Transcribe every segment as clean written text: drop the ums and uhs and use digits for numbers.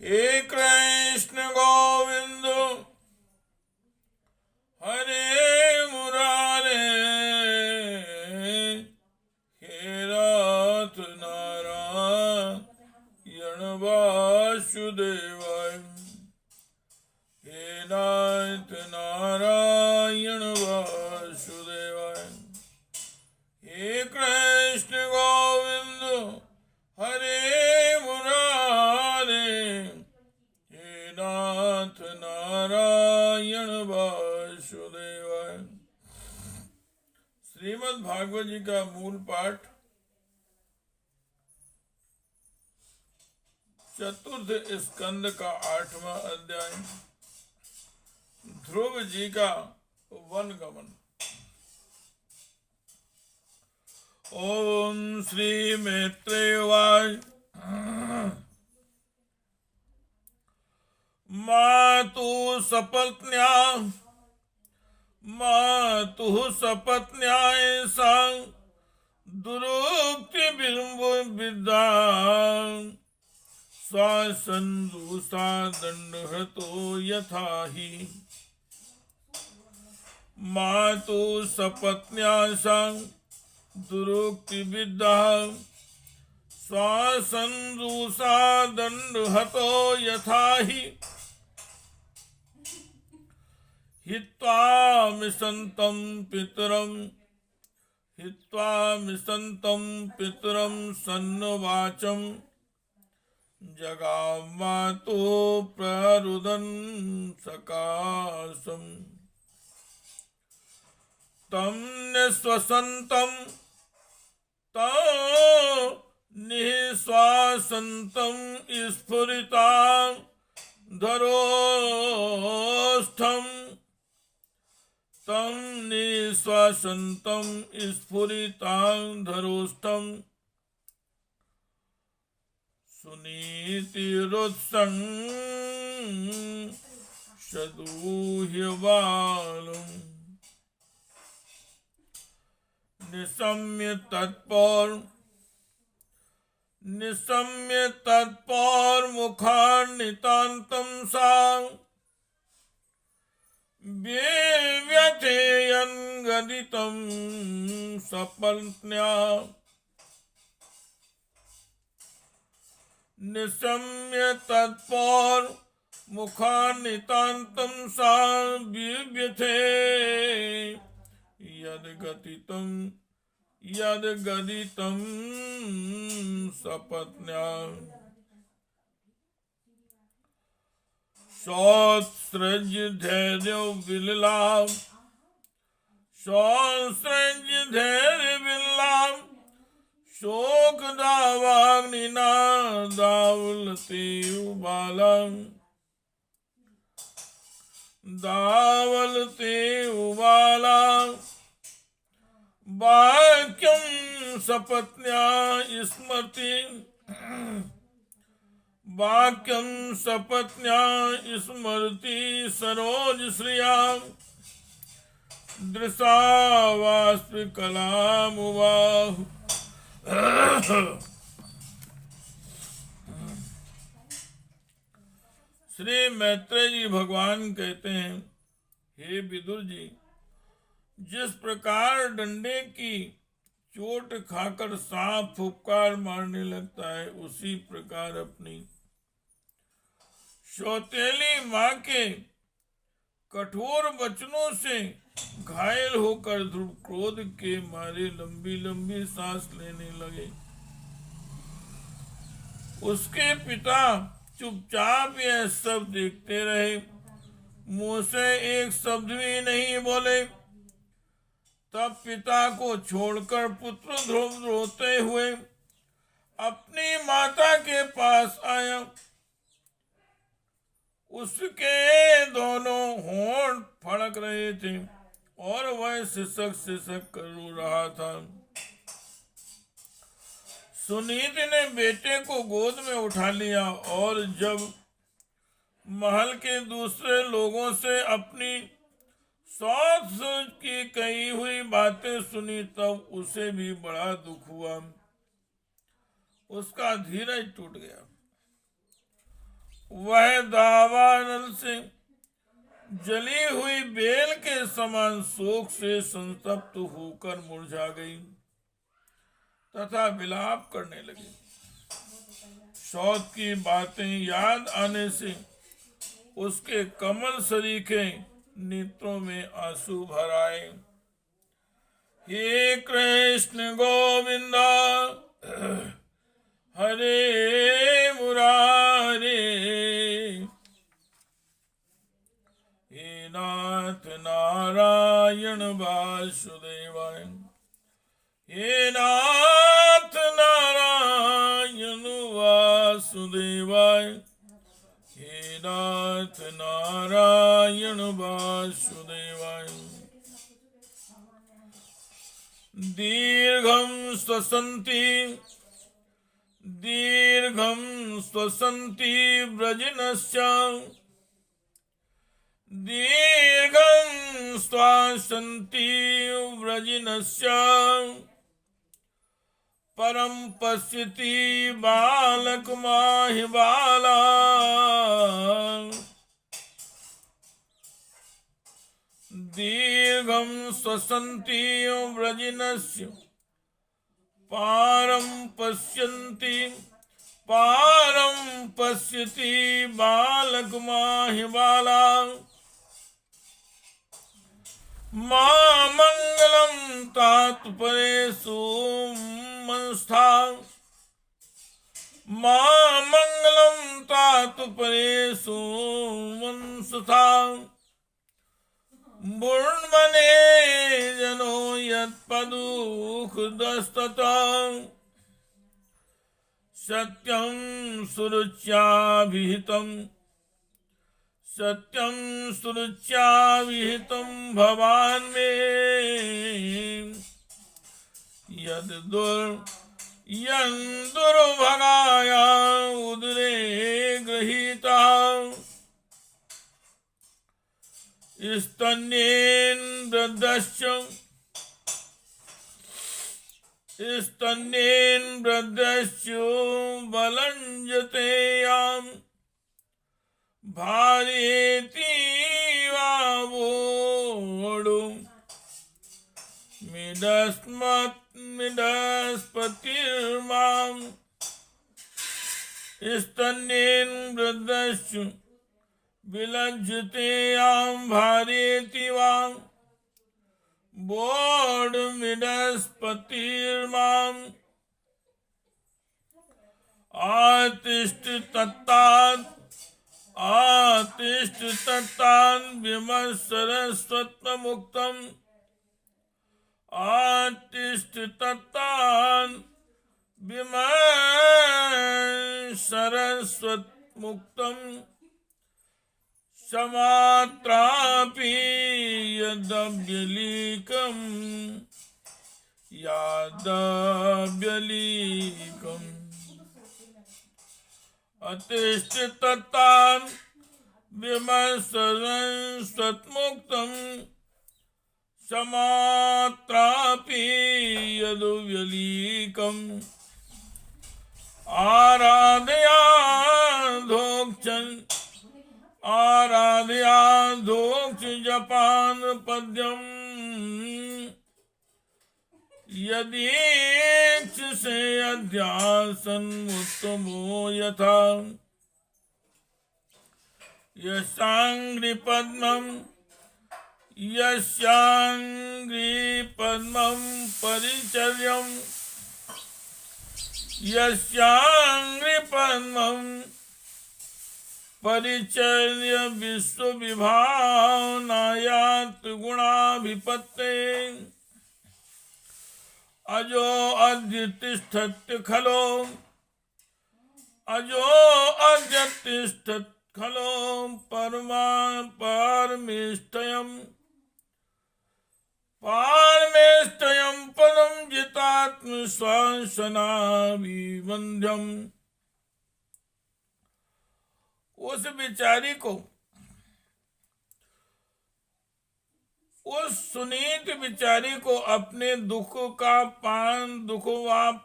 हे कृष्ण गोविंद हरे मुरारे, हे नाथ नारायण वासुदेवाय, हे नाथ नारायण वासुदेवाय। हे कृष्ण गोविंद हरे मुरारे, हे नाथ नारायण वासुदेवाय। श्रीमद् भागवत जी का मूल पाठ चतुर्थ स्कंद का 8वां अध्याय, ध्रुव जी का वनगमन। ओम श्री मैत्रेय उवाच। मातुः सपत्न्या सा दुरुक्ति विद्या स्वासंदुषा दंडहतो यथा हि। मातुः सपत्न्या सा दुरुक्ति विद्या स्वासंदुषा दंडहतो यथा हि। हित्वा मिषन्तं पितरं सन्नवाचं जगामातो प्ररुदन् सकाशम्। तं निःश्वासन्तं स्फुरितां धरोष्ठम्। तं निःश्वासन्तं स्फुरितां धरोष्ठम्। सुनीतिरुत्सं सदूह्यबालम्। निशम्य तत्पौर्मुखान्नितान्तं सा व्यथेयन् गदितं सपत्न्या। निशम्य तत्पौर्मुखान्नितान्तं सा व्यथे यद्गदितं सपत्न्या। सौत्सृज्य धैर्य विलाप शोक दावाग्निना दावलते उबाला। वाक्यं सपत्न्या स्मृति सरोजश्रिया दृशावास्पकलामुवाह। श्री मैत्रेय जी भगवान कहते हैं, हे विदुर जी, जिस प्रकार डंडे की चोट खाकर सांप फुफकार मारने लगता है, उसी प्रकार अपनी सौतेली माँ के कठोर वचनों से घायल होकर ध्रुव क्रोध के मारे लंबी लंबी सांस लेने लगे। उसके पिता चुपचाप यह सब देखते रहे, मुंह से एक शब्द भी नहीं बोले। तब पिता को छोड़कर पुत्र ध्रुव रोते हुए अपनी माता के पास आया। उसके दोनों होंठ फड़क रहे थे और वह सिसक कर रो रहा था। सुनीति ने बेटे को गोद में उठा लिया और जब महल के दूसरे लोगों से अपनी सास की कही हुई बातें सुनी, तब उसे भी बड़ा दुख हुआ। उसका धीरज टूट गया। वह दावानल से जली हुई बेल के समान शोक से संतप्त होकर मुरझा गई तथा विलाप करने लगी। शौच की बातें याद आने से उसके कमल सरीखे नेत्रों में आंसू भर आए। हे कृष्ण गोविंद हरे मुरारे, हे नाथ नारायण वासुदेवाय, हे नाथ नारायण वासुदेवाय, हे नाथ नारायण वासुदेवाय। दीर्घं स्वसन्ति व्रजनस्य, दीर्घं श्वासन्ति व्रजनस्य, परं पश्यति बालकमाहिबाला। दीर्घं श्वसन्ति व्रजिनस्य, पारं पश्यति बालकमाहिबाला। मामङ्गलं तात्परेषु मनस्था, मामङ्गलं तात्परेषु मनस्था। मुर्मने जनो यत्पदुखदस्तता, सत्यं सुरुच्याभिहितं, सत्यं सुरुच्याभिहितं भवान् मे। दुर्भगाया उदरे गृहीता, स्तन्येन वृद्धस्य बलञ्जते याम्, भारेति वा वोढु मिडस्पतिर्माम्। स्तन्येन वृद्धस्य विलज्जते यां, भारेति वा वोढुमिडस्पतिर्माम्। आतिष्ठ तत्तान् विमत्सरस्वत्वमुक्तम्, आतिष्ठ तत्तान् विमत्सरस्वत्मुक्तम्। समात्रापि यदव्यलीकम्, यादव्यलीकम्। अतिष्ठ तत्तान् विमर्शन्सत्मुक्तम्, समात्रापि यदव्यलीकम्। आराधयाधोक्ष जपान पद्यम्, यदीक्षसे अध्यासन्मुत्तमो यथा। यस्याङ्घ्रिपद्मं परिचर्यम्, यस्याङ्घ्रिपद्मं परिचर्य विश्वविभावनायात् गुणाभिपत्ते। अजो अद्य तिष्ठत्य खलो, अजो अद्य तिष्ठत् खलो पारमेष्टयं पदं जितात्मश्वासनाभिवन्द्यम्। उस बिचारी को, उस सुनीत बिचारी को अपने दुख व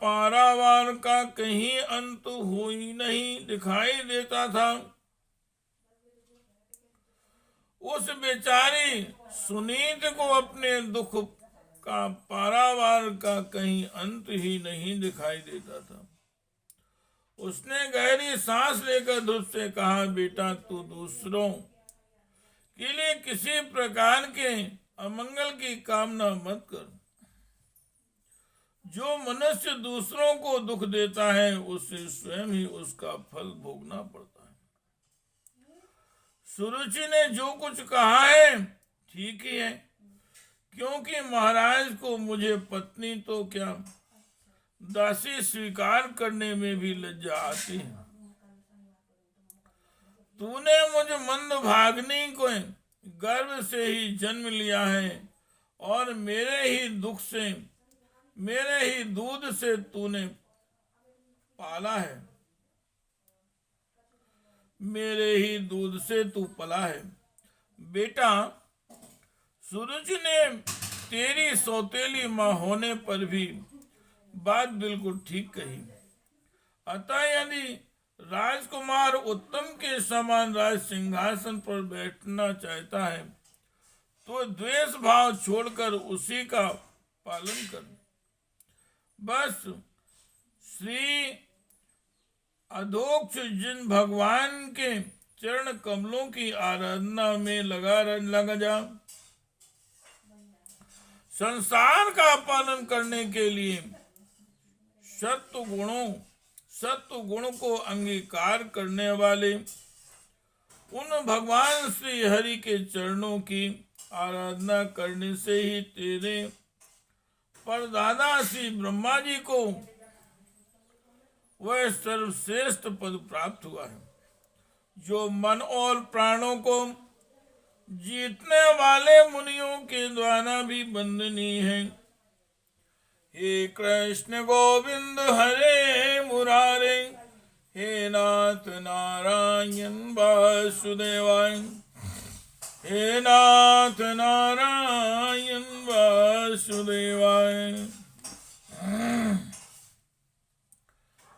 पारावार का कहीं अंत हो ही नहीं दिखाई देता था। उस बेचारी सुनीत को अपने दुख का पारावार का कहीं अंत ही नहीं दिखाई देता था। उसने गहरी सांस लेकर ध्रुव से कहा, बेटा तू दूसरों के लिए किसी प्रकार के अमंगल की कामना मत कर। जो मनुष्य दूसरों को दुख देता है उसे स्वयं ही उसका फल भोगना पड़ता है। सुरुचि ने जो कुछ कहा है ठीक ही है, क्योंकि महाराज को मुझे पत्नी तो क्या दासी स्वीकार करने में भी लज्जा आती है। तूने मुझ मंद भागनी को गर्भ से ही जन्म लिया है और मेरे ही दूध से तूने पाला है, मेरे ही दूध से तू पला है। बेटा, सूरज ने तेरी सौतेली माँ होने पर भी बात बिल्कुल ठीक कही। अतः यदि राजकुमार उत्तम के समान राज सिंहासन पर बैठना चाहता है तो द्वेष भाव छोड़कर उसी का पालन कर। बस श्री अधोक्ष जिन भगवान के चरण कमलों की आराधना में लगा जा। संसार का पालन करने के लिए सत्व गुण को अंगीकार करने वाले उन भगवान श्री हरि के चरणों की आराधना करने से ही तेरे परदादा श्री ब्रह्मा जी को वह सर्वश्रेष्ठ पद प्राप्त हुआ है, जो मन और प्राणों को जीतने वाले मुनियों के द्वारा भी वंदनीय है। हे कृष्ण गोविंद हरे मुरारे, हे नाथ नारायण वासुदेवाय, हे नाथ नारायण वासुदेवाय,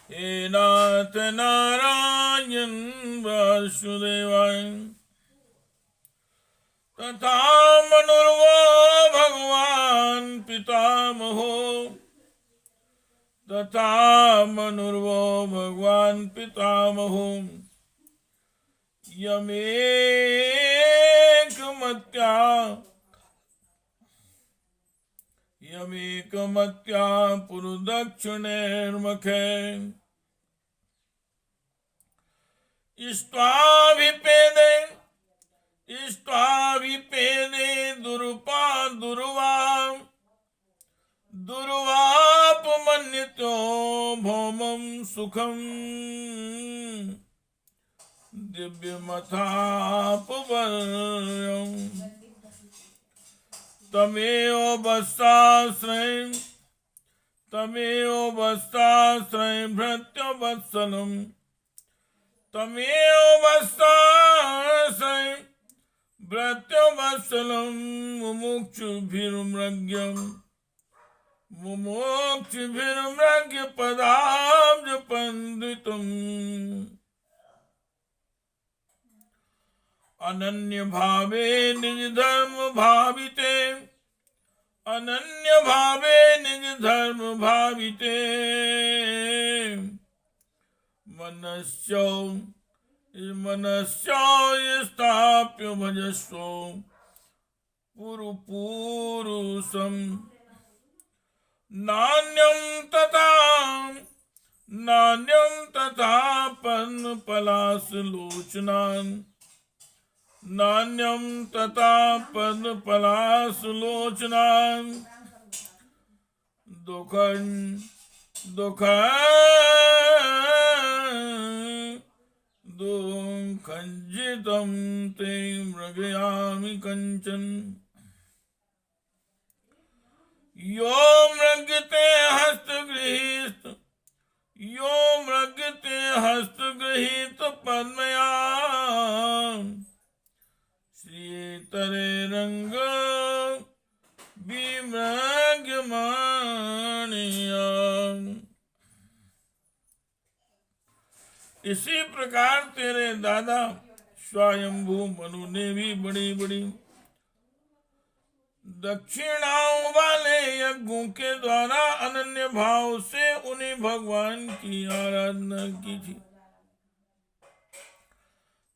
हे नाथ नारायण वासुदेवाय। तथा मनुर्वो भगवान पितामहो, तथा मनुर्वो भगवान पितामहो, यमेकमत्या पुरुदक्षिणेर्मुखे इष्ट्वाभिपेदे दुर्वापमन्यतो भौमं सुखं दिव्यमथापवर्यम् तमेव वत्साश्रय भृत्यवत्सलम्, तमेव वत्साश्रय भृत्यवत्सलम् मुमुक्षुभिर्मृग्य पदाब्ज पंडितम्। अनन्य भावे निज धर्म भाविते, अनन्य भावे निज धर्म भाविते, मनस्यो स्थाप्य भजस्व पुरुषम। नान्यं तथा पद्मपलाशलोचनान्, नान्यं तथा पद्मपलाशलोचनान् दुःखञ्जितं ते मृगयामि कञ्चन। यो मृगते हस्तगृहीत पद्मया श्रीतरे रंग विमृग्यमाणिया। इसी प्रकार तेरे दादा स्वयंभू मनु ने भी बड़ी बड़ी दक्षिणाओं वाले यज्ञों के द्वारा अनन्य भाव से उन्हें भगवान की आराधना की थी।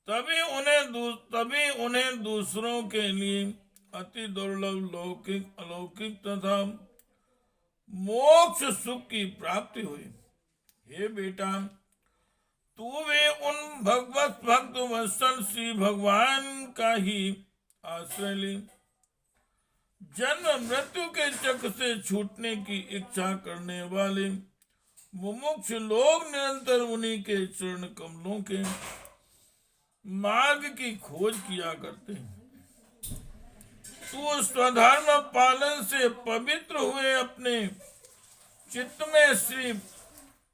तभी उन्हें दूसरों के लिए अति दुर्लभ लौकिक अलौकिक तथा मोक्ष सुख की प्राप्ति हुई। हे बेटा, तू भी उन भगवत भक्त वत्सल श्री भगवान का ही आश्रय ले। जन्म मृत्यु के चक्र से छूटने की इच्छा करने वाले मुमुक्ष लोग निरंतर उन्हीं के चरण कमलों के मार्ग की खोज किया करते हैं। तू स्वधर्म पालन से पवित्र हुए अपने चित्त में श्री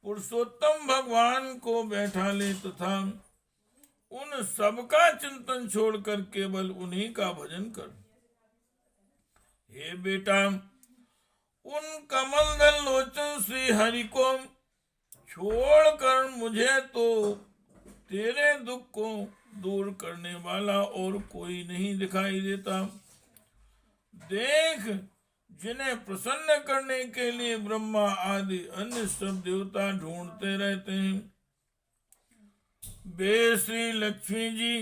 पुरुषोत्तम भगवान को बैठा ले तथा उन सबका चिंतन छोड़कर केवल उन्हीं का भजन कर। हे बेटा, उन कमलदल लोचन श्री हरि को छोड़कर मुझे तो तेरे दुख को दूर करने वाला और कोई नहीं दिखाई देता। देख, जिन्हें प्रसन्न करने के लिए ब्रह्मा आदि अन्य सब देवता ढूंढते रहते हैं, वे श्री लक्ष्मी जी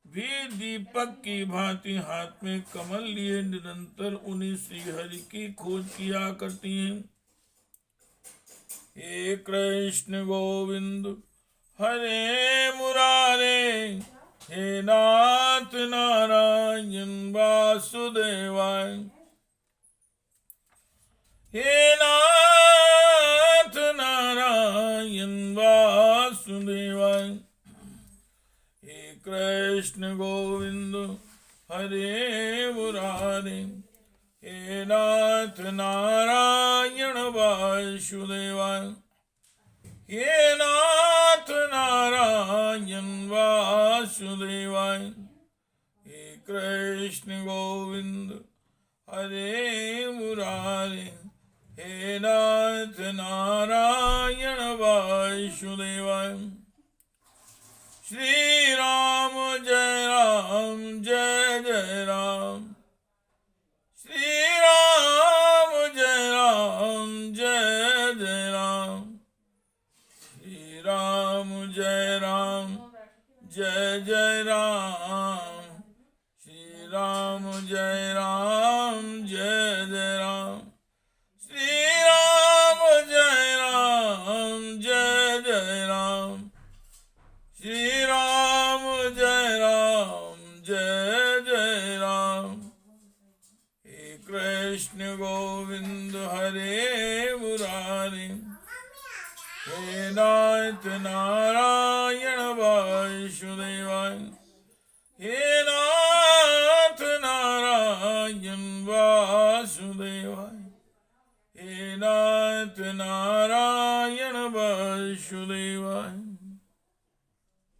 भी दीपक की भांति हाथ में कमल लिए निरंतर उन्हीं श्री हरि की खोज किया करती हैं। हे कृष्ण गोविंद हरे मुरारे, हे नाथ नारायण वासुदेवाय, हे नाथ नारायण वासुदेवाय। हे कृष्ण गोविंद हरे मुरारे, हे नाथ नारायण वासुदेवाय, हे नाथ नारायण वासुदेवाय। हे कृष्ण गोविंद हरे मुरारे, हे नाथ नारायण वासुदेवाय। श्री राम जय राम जय जय राम, श्री राम जय राम जय जय राम, श्री राम जय राम जय जय राम, श्री राम जय राम जय जय राम, श्री राम जय राम जय जय राम, श्री राम जय राम जय जय राम। हे कृष्ण गोविंद हरे मुरारे, हे नाथ नारायण वासुदेवाय, हे नाथ नारायण वासुदेवाय, हे नाथ नारायण वासुदेवाय।